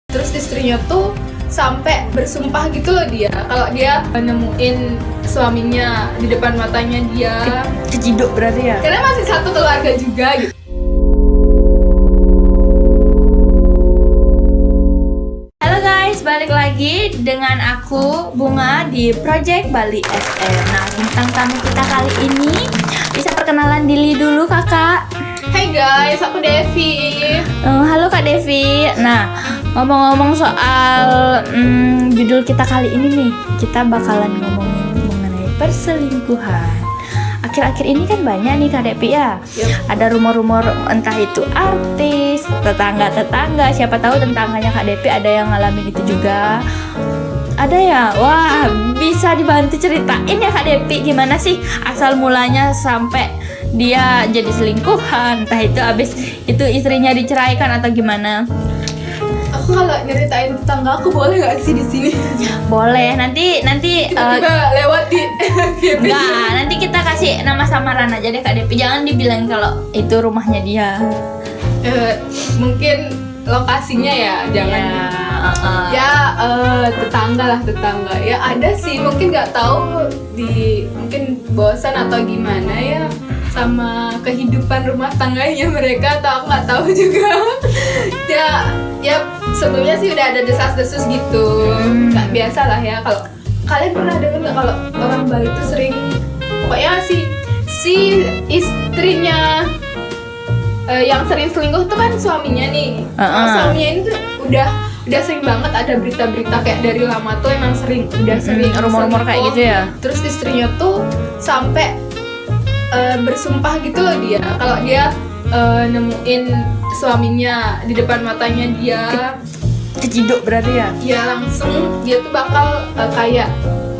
Terus istrinya tuh sampai bersumpah gitu loh dia kalau dia nemuin suaminya di depan matanya dia. Keciduk berarti ya? Karena masih satu keluarga juga gitu. Halo guys, balik lagi dengan aku Bunga di Project Bali FM. Nah, bintang tamu kita kali ini bisa perkenalan diri dulu kakak. Hai guys, aku Devi. Halo Kak Devi. Nah, ngomong-ngomong soal judul kita kali ini nih, kita bakalan ngomongin mengenai perselingkuhan. Akhir-akhir ini kan banyak nih Kak Devi ya. Yep. Ada rumor-rumor entah itu artis, tetangga-tetangga, siapa tahu tetangganya Kak Devi ada yang ngalamin itu juga. Ada ya? Wah, bisa dibantu ceritain ya Kak Devi gimana sih asal mulanya sampai dia jadi selingkuhan, entah itu abis itu istrinya diceraikan atau gimana? Aku kalau nyeritain tetangga aku boleh nggak sih di sini? Boleh, nanti Tiba-tiba lewat di FYP. enggak, nanti kita kasih nama samaran aja deh Kak Devi, jangan dibilang kalau itu rumahnya dia. Mungkin lokasinya ya, jangan. Tetangga ya ada sih, mungkin nggak tahu mungkin bosan atau gimana ya sama kehidupan rumah tangganya mereka, atau aku nggak tahu juga. ya sebelumnya sih udah ada desas-desus gitu. Nggak biasa lah ya. Kalau kalian pernah dengar nggak kalau orang Bali itu sering, pokoknya si istrinya yang sering selingkuh tuh kan suaminya nih. Suaminya ini tuh udah sering banget ada berita-berita kayak dari lama tuh emang udah sering rumor-rumor kayak gitu ya. Terus istrinya tuh sampai bersumpah gitu loh dia kalau dia nemuin suaminya di depan matanya dia. Keciduk berarti ya? Ya langsung dia tuh bakal kayak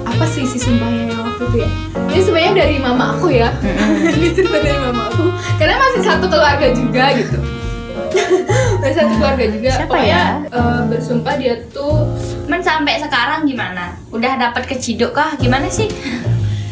apa sih si sumpahnya yang waktu itu ya. Ini sebenarnya dari mama aku ya. Ini cerita dari mama aku karena masih satu keluarga juga gitu. Masih satu keluarga juga. Siapa pokoknya, ya? Bersumpah dia tuh. Sampai sekarang gimana? Udah dapat keciduk kah? Gimana sih?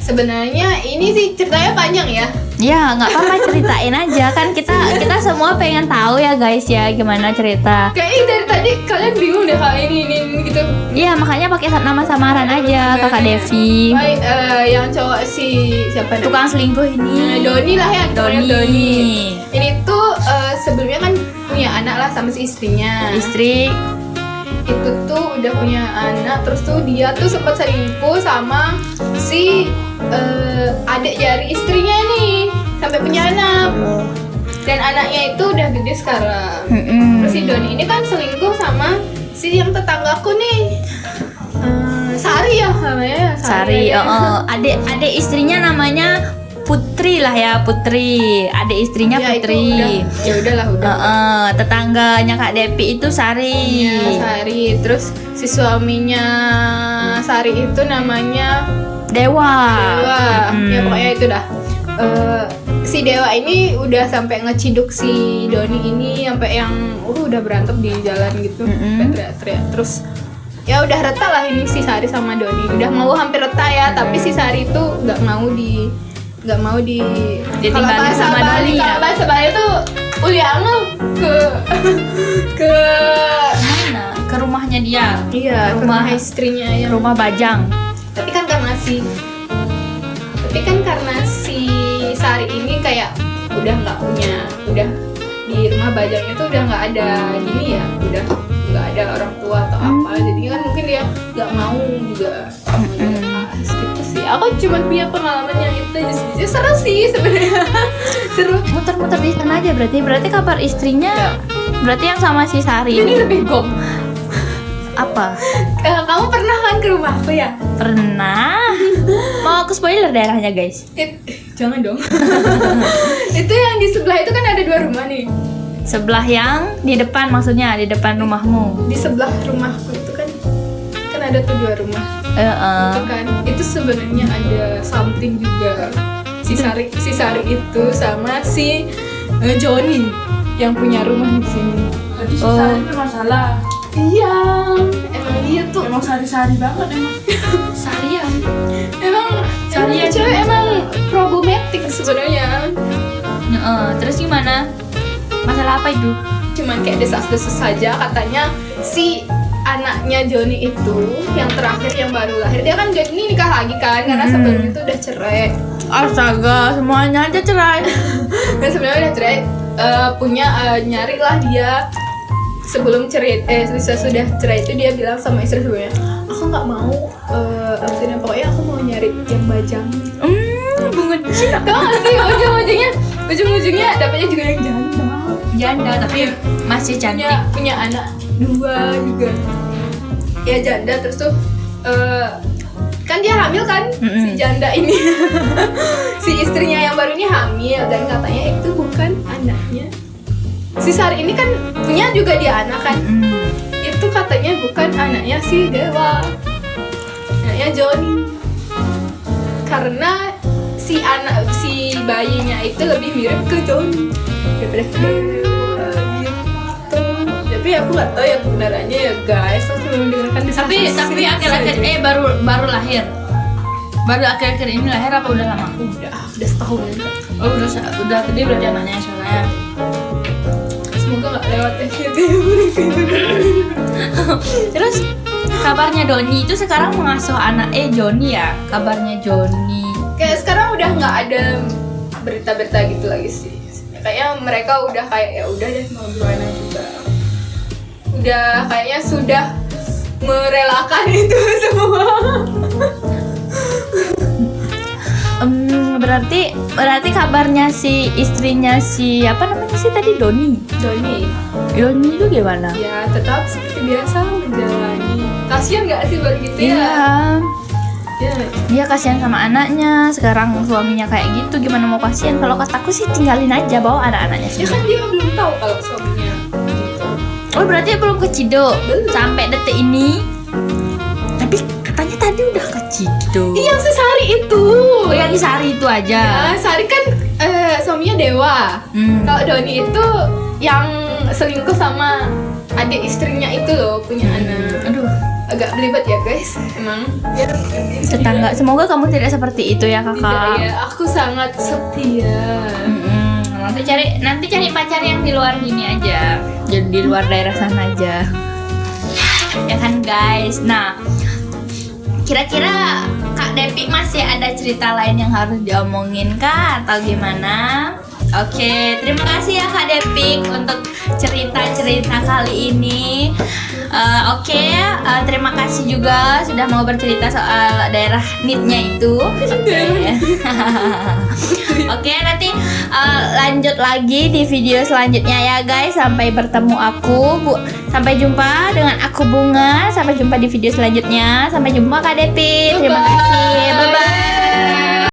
Sebenarnya ini sih ceritanya panjang ya. Ya nggak apa-apa, ceritain aja kan kita semua pengen tahu ya guys ya gimana cerita. Kayaknya dari tadi kalian bingung deh kalau ini gitu. Iya makanya pakai nama samaran aja Kakak Devi. Baik, yang cowok siapa namanya? Tukang selingkuh ini. Doni lah ya, Doni. Ini tuh sebelumnya kan punya anak lah sama si istrinya. Istri Itu tuh udah punya anak, terus tuh dia tuh sempat selingkuh sama si adik jari istrinya nih, sampai punya anak. Dan anaknya itu udah gede sekarang. Terus si Doni ini kan selingkuh sama si yang tetanggaku nih. Sari ya namanya. Sari, adik istrinya namanya Putri lah ya, Putri. Adik istrinya Ya, Putri. Ya udahlah. Tetangganya Kak Devi itu Sari. Ya, Sari. Terus si suaminya Sari itu namanya Dewa. Ya pokoknya itu dah. Si Dewa ini udah sampai ngeciduk si Doni ini sampai yang udah berantem di jalan gitu, sampai teriak-teriak. Terus ya udah retak lah ini si Sari sama Doni. Udah mau hampir retak ya, tapi si Sari itu nggak mau di ditinggalin sama Doni ya? Kalau bahasa Bali tuh uliangu ke mana? Ke rumahnya dia. iya, rumah istrinya yang Rumah Bajang. tapi kan karena si Sari ini kayak udah di rumah Bajang itu udah nggak ada gini ya, udah nggak ada orang tua atau apa, jadi kan mungkin dia nggak mau juga gitu sih. Aku cuma punya pengalaman yang itu aja sih. Seru sih sebenarnya. Seru. Muter-muter di sana aja berarti kabar istrinya Ya. berarti yang sama si Sari Ini lebih gong. apa? Kamu pernah kan ke rumahku ya? Pernah. Mau ke spoiler daerahnya guys? Jangan dong. Itu yang di sebelah itu kan ada 2 rumah nih. Sebelah yang di depan, maksudnya di depan rumahmu. Di sebelah rumahku itu kan ada tuh 2 rumah. Itu kan. Itu sebenarnya ada something juga. Si Sari itu sama si Joni yang punya rumah di sini. Jadi si Sari itu masalah. Iya, emang dia tuh Emang sari-sari banget emang. Sarian. emang cewek emang problematik sebenarnya. Terus gimana? Masalah apa itu? Cuman kayak desas-desus saja katanya si anaknya Joni itu yang terakhir yang baru lahir, dia kan Joni nikah lagi kan karena sebelum itu udah cerai. Astaga, semuanya aja cerai. Dan sebenarnya udah cerai, nyari lah dia sebelum cerai, sudah cerai itu dia bilang sama istri sebelumnya, aku nggak mau, maksudnya pokoknya aku mau nyari yang bajang. Bunga cinta. Tau gak sih ujung-ujungnya dapetnya juga yang Janda tapi masih cantik. punya anak 2 juga. Ya janda, terus tuh kan dia hamil kan, si janda ini. Si istrinya yang baru ini hamil dan katanya itu bukan anaknya. Si Sari ini kan punya juga dia anak kan. Itu katanya bukan anaknya si Dewa. Anaknya Joni. Karena si bayinya itu lebih mirip ke Joni daripada ke Dewa gitu. Tapi aku nggak tahu ya kebenarannya ya guys. Aku cuma mendengarkan Tapi akhir-akhir baru lahir. Baru akhir-akhir ini lahir apa udah lama? udah setahun. Oh, udah gede berarti anaknya soalnya. Semoga nggak lewat ya gitu. Terus kabarnya Doni itu sekarang mengasuh anak Joni ya? Kabarnya Joni. Kayak sekarang udah nggak ada berita-berita gitu lagi sih. Kayaknya mereka udah kayak ya udah deh mau gimana juga. Udah kayaknya sudah merelakan itu semua. Berarti kabarnya si istrinya si apa namanya sih tadi Doni itu gimana? Ya tetap seperti biasa menjalani. Kasian nggak sih begitu ya? Ya. Dia kasihan sama anaknya. Sekarang suaminya kayak gitu, gimana mau kasihan? Kalau kataku sih tinggalin aja, bawa anak-anaknya Ya semua. kan dia belum tahu kalau suaminya gitu. Oh berarti belum ke Cido sampai detik ini. Tapi katanya tadi udah ke Cido. Yang si Sari itu. Oh yang di Sari itu aja. Ya, Sari kan suaminya Dewa. Kalau Doni itu yang selingkuh sama adik istrinya itu loh, punya anak. Aduh, Agak belibet ya guys, emang. Ya, tetangga. Semoga kamu tidak seperti itu ya Tidak kakak. ya, aku sangat setia. Nanti cari pacar yang di luar gini aja. Jadi di luar daerah sana aja. Ya kan guys. Nah, kira-kira Kak Depi masih ada cerita lain yang harus diomongin kah atau gimana? Oke, terima kasih ya Kak Depi untuk cerita-cerita kali ini. Terima kasih juga sudah mau bercerita soal daerah NIT-nya itu. Oke, nanti lanjut lagi di video selanjutnya ya guys. Sampai bertemu sampai jumpa dengan aku Bunga. Sampai jumpa di video selanjutnya. Sampai jumpa Kak Depi. Terima kasih.